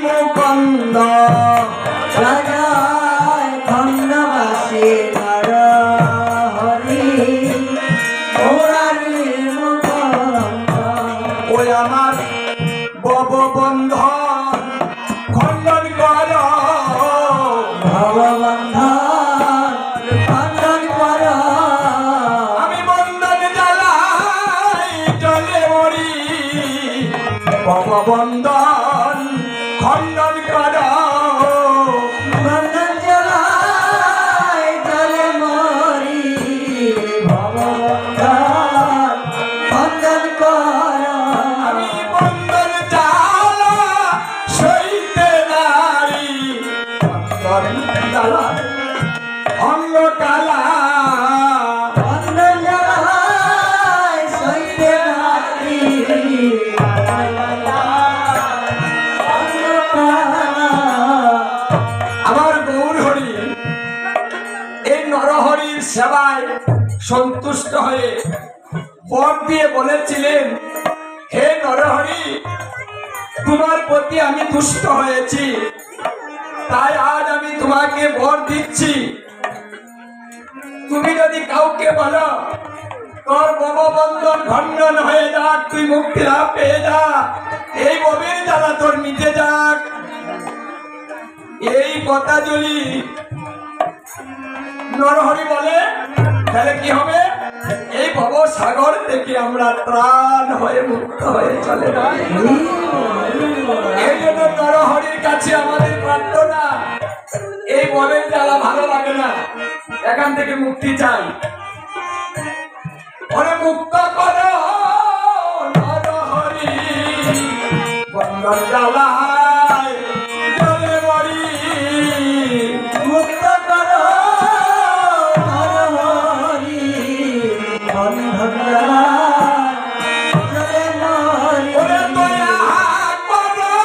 মুকুন্দ রাজায় খণ্ডবাসী নর হরি মুরারি মুকুন্দ। ওই আমার ভববন্ধন খণ্ডন কর, ভববন্ধন খণ্ডন কর। আমি বন্ধন জ্বালাই জলে মরি, ভববন্ধন খণ্ডন কর। বন্ধন জ্বালাই জলে মরি, ভববন্ধন খণ্ডন কর। আমি বন্ধন জ্বালা সইতে নারী, বন্ধন জ্বালা অঙ্গ কালা। বন্ধন জ্বালাই সইতে নারী, আমার গৌর হরি এই নরহরির সেবায় সন্তুষ্ট হয়ে বর দিয়ে বলেছিলেন, হে নরহরি, তোমার প্রতি আমি তুষ্ট হয়েছি, তাই আজ আমি তোমাকে বর দিচ্ছি। তুমি যদি কাউকে বলো তোর ভববন্ধন খণ্ডন হয়ে যাক, তুই মুক্তি লাভ পেয়ে যা, এই ববের জ্বালা তোর মিটে যাক, এই কথা যদি নরহরি বলে তাহলে কি হবে? এই ভব সাগর থেকে আমরা ত্রাণ হয়ে মুক্ত হয়ে চলে যাই। এই জন্য নরহরির কাছে আমাদের প্রার্থনা, এই ববের জ্বালা ভালো লাগে না, এখান থেকে মুক্তি চাই। ওরে মুক্ত করো নরহরি, বন্ধন জ্বালায় জলে মরি। মুক্ত করো নরহরি, বন্ধন জ্বালায় জলে মরি। ওরে দয়া করো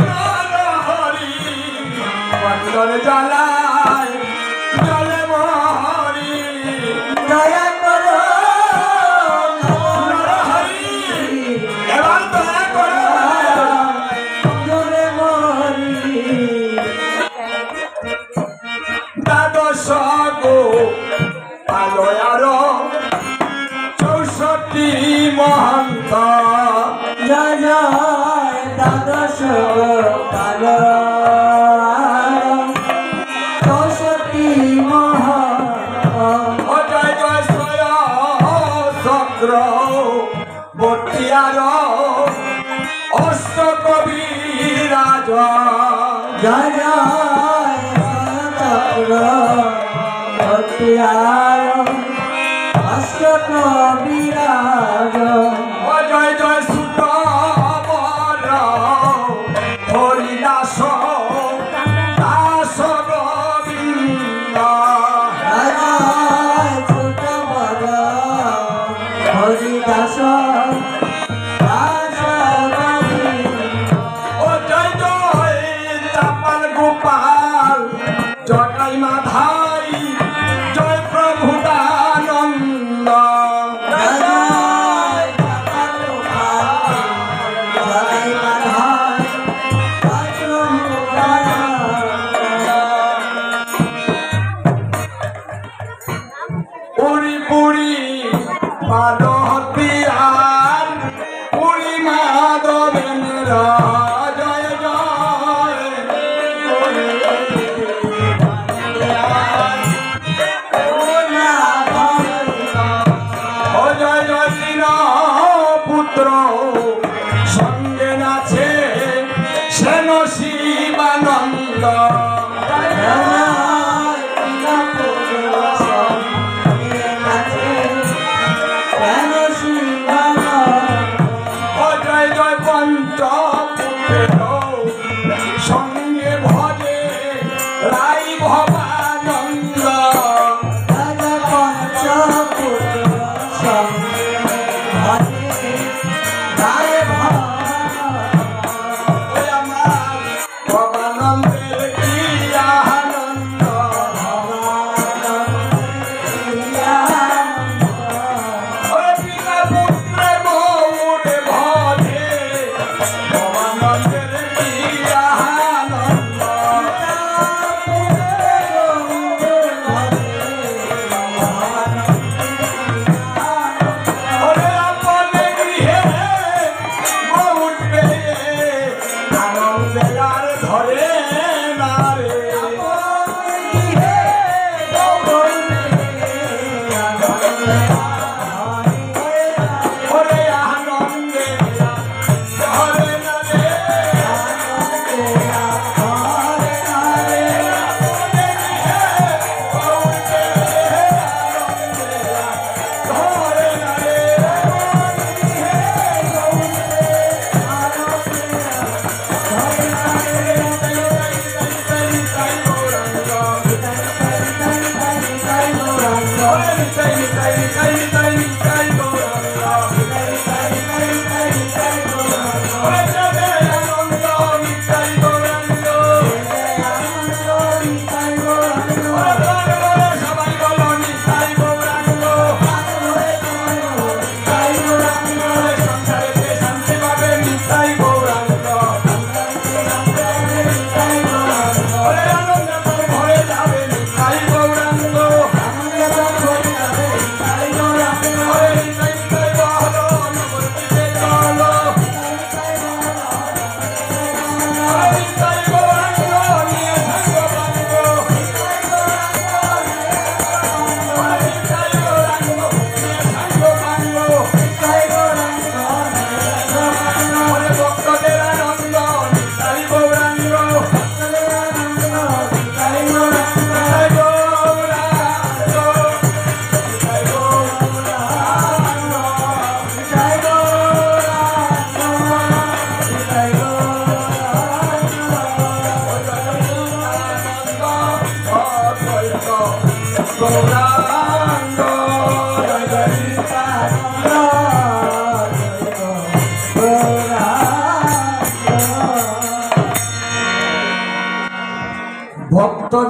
নরহরি, বন্ধন জ্বালায় জলে মরি। দয়া করো নরহরি, এবার দয়া করো জলে মরি। দ্বাদশ গো আলয়ার 64 মহন্ত, জয় জয় দ্বাদশ আলয়ার 64 মহন্ত। জয় জয় সহস্র বটিয়ার অষ্ট কবিরাজ, জয় জয় সহস্র বটিয়ার অষ্ট কবিরাজ। জয় জয় সুত বর হরিদাস দাস গোবিন্দ, জয় জয় সুত বর হরিদাস দাস গোবিন্দ। ও জয় জয় চাপাল গোপাল জটাই মাধাই, জয় প্রভু দানন্দ, জয় জয় ধরে না রে ওরে আনন্দে ধরে না রে ভক্তদের